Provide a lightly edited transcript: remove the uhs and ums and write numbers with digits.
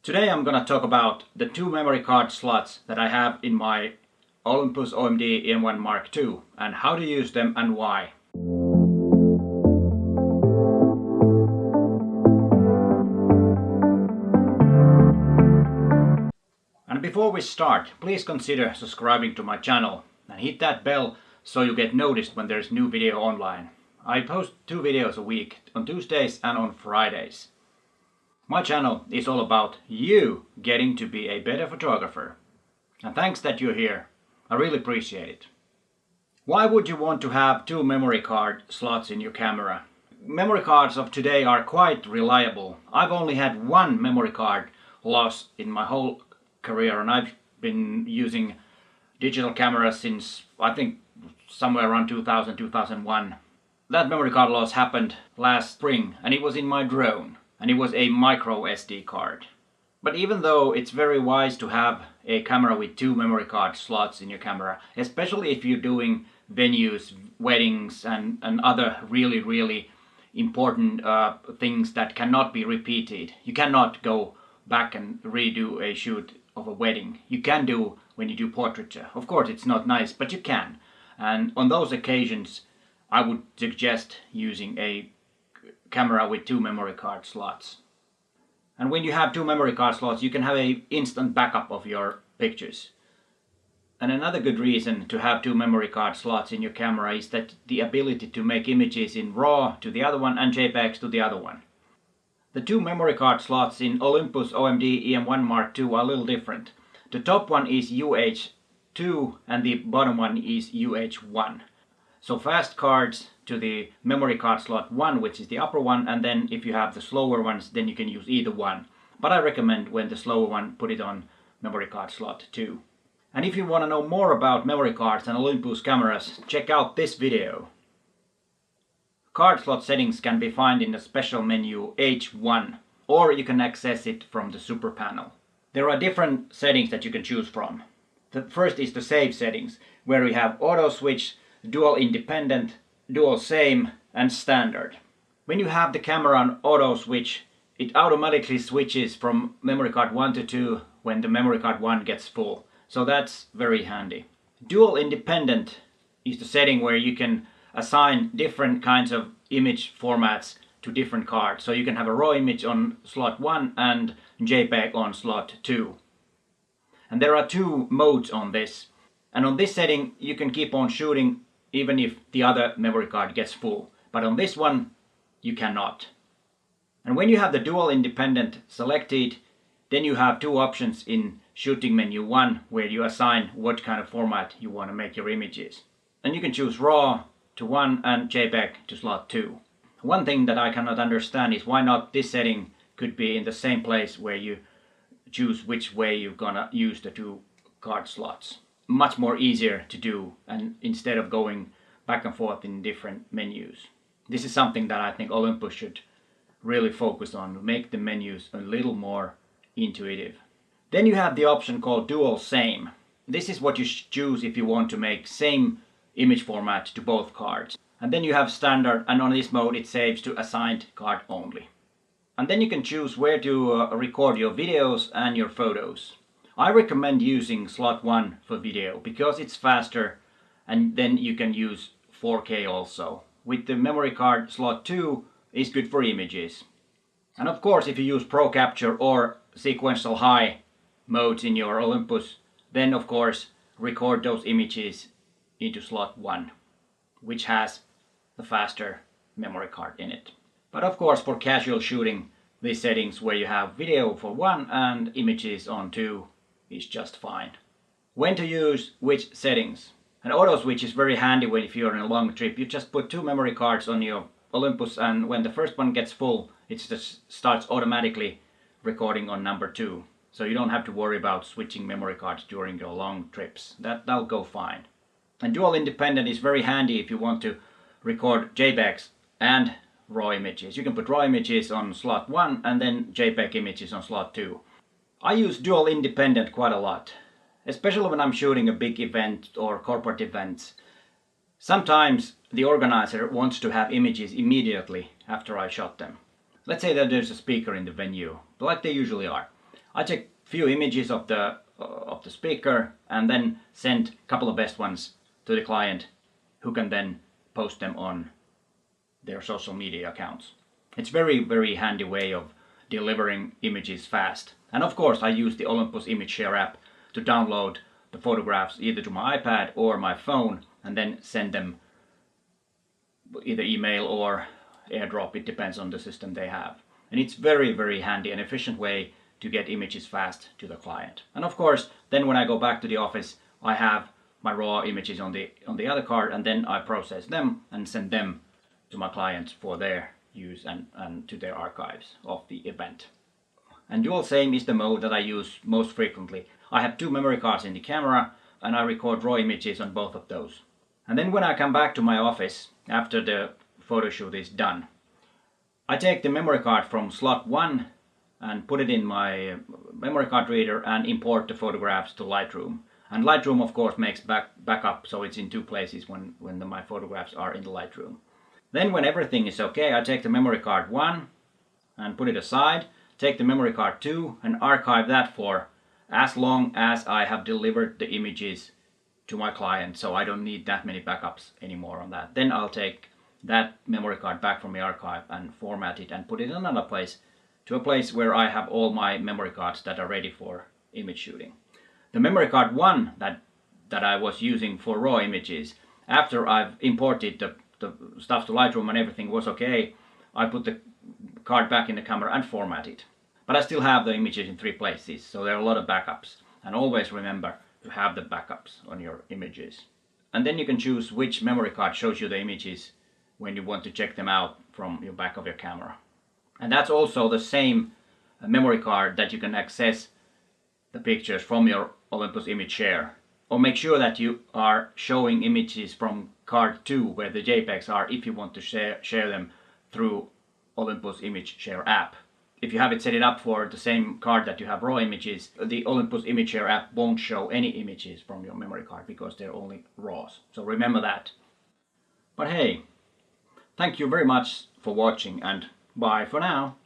Today I'm gonna talk about the two memory card slots that I have in my Olympus OM-D E-M1 MkII and how to use them and why. And before we start, please consider subscribing to my channel and hit that bell so you get noticed when there's new video online. I post 2 videos a week on Tuesdays and on Fridays. My channel is all about you getting to be a better photographer. And thanks that you're here. I really appreciate it. Why would you want to have 2 memory card slots in your camera? Memory cards of today are quite reliable. I've only had 1 memory card loss in my whole career, and I've been using digital cameras since I think somewhere around 2000, 2001. That memory card loss happened last spring, and it was in my drone, and it was a micro SD card. But even though it's very wise to have a camera with 2 memory card slots in your camera, especially if you're doing venues, weddings and other really important things that cannot be repeated. You cannot go back and redo a shoot of a wedding. You can do when you do portraiture. Of course it's not nice, but you can. And on those occasions I would suggest using a camera with 2 memory card slots. And when you have 2 memory card slots, you can have an instant backup of your pictures. And another good reason to have 2 memory card slots in your camera is that the ability to make images in RAW to the other one and JPEGs to the other one. The 2 memory card slots in Olympus OM-D E-M1 MkII are a little different. The top one is UH2 and the bottom one is UH1. So fast cards to the memory card slot 1, which is the upper one, and then if you have the slower ones, then you can use either one. But I recommend when the slower one, put it on memory card slot 2. And if you want to know more about memory cards and Olympus cameras, check out this video. Card slot settings can be found in the special menu H1, or you can access it from the super panel. There are different settings that you can choose from. The first is the save settings, where we have auto switch, dual independent, dual same and standard. When you have the camera on auto switch, it automatically switches from memory card 1 to 2 when the memory card 1 gets full. So that's very handy. Dual independent is the setting where you can assign different kinds of image formats to different cards. So you can have a RAW image on slot 1 and JPEG on slot 2. And there are 2 modes on this. And on this setting you can keep on shooting even if the other memory card gets full. But on this one you cannot. And when you have the dual independent selected, then you have 2 options in shooting menu 1 where you assign what kind of format you want to make your images. And you can choose RAW to 1 and JPEG to slot 2. One thing that I cannot understand is why not this setting could be in the same place where you choose which way you're gonna use the 2 card slots. Much more easier to do, and instead of going back and forth in different menus. This is something that I think Olympus should really focus on, make the menus a little more intuitive. Then you have the option called dual same. This is what you choose if you want to make same image format to both cards. And then you have standard, and on this mode it saves to assigned card only. And then you can choose where to record your videos and your photos. I recommend using slot 1 for video because it's faster, and then you can use 4K also. With the memory card slot 2 is good for images. And of course if you use Pro Capture or sequential high modes in your Olympus, then of course record those images into slot 1, which has the faster memory card in it. But of course for casual shooting, these settings where you have video for 1 and images on 2 is just fine. When to use which settings? An auto switch is very handy when if you're on a long trip. You just put 2 memory cards on your Olympus, and when the first one gets full, it just starts automatically recording on number 2. So you don't have to worry about switching memory cards during your long trips. That'll go fine. And dual independent is very handy if you want to record JPEGs and RAW images. You can put RAW images on slot 1 and then JPEG images on slot 2. I use dual independent quite a lot, especially when I'm shooting a big event or corporate events. Sometimes the organizer wants to have images immediately after I shot them. Let's say that there's a speaker in the venue, like they usually are. I take few images of the speaker and then send a couple of best ones to the client, who can then post them on their social media accounts. It's very handy way of delivering images fast. And of course I use the Olympus Image Share app to download the photographs either to my iPad or my phone and then send them either email or AirDrop. It depends on the system they have. And it's very handy and efficient way to get images fast to the client. And of course then when I go back to the office, I have my raw images on the other card, and then I process them and send them to my clients for their use and to their archives of the event. And dual SAME is the mode that I use most frequently. I have 2 memory cards in the camera and I record raw images on both of those. And then when I come back to my office after the photo shoot is done, I take the memory card from slot 1 and put it in my memory card reader and import the photographs to Lightroom. And Lightroom of course makes backup, so it's in 2 places when my photographs are in the Lightroom. Then when everything is okay, I take the memory card 1 and put it aside, take the memory card 2 and archive that for as long as I have delivered the images to my client, so I don't need that many backups anymore on that. Then I'll take that memory card back from the archive and format it and put it in another place, to a place where I have all my memory cards that are ready for image shooting. The memory card 1 that I was using for raw images, after I've imported the stuff to Lightroom and everything was okay, I put the card back in the camera and format it. But I still have the images in 3 places, so there are a lot of backups. And always remember to have the backups on your images. And then you can choose which memory card shows you the images when you want to check them out from your back of your camera. And that's also the same memory card that you can access the pictures from your Olympus Image Share. Or make sure that you are showing images from card 2 where the JPEGs are, if you want to share them through Olympus Image Share app. If you have it set it up for the same card that you have raw images, the Olympus Image Share app won't show any images from your memory card because they're only RAWs. So remember that. But hey, thank you very much for watching and bye for now.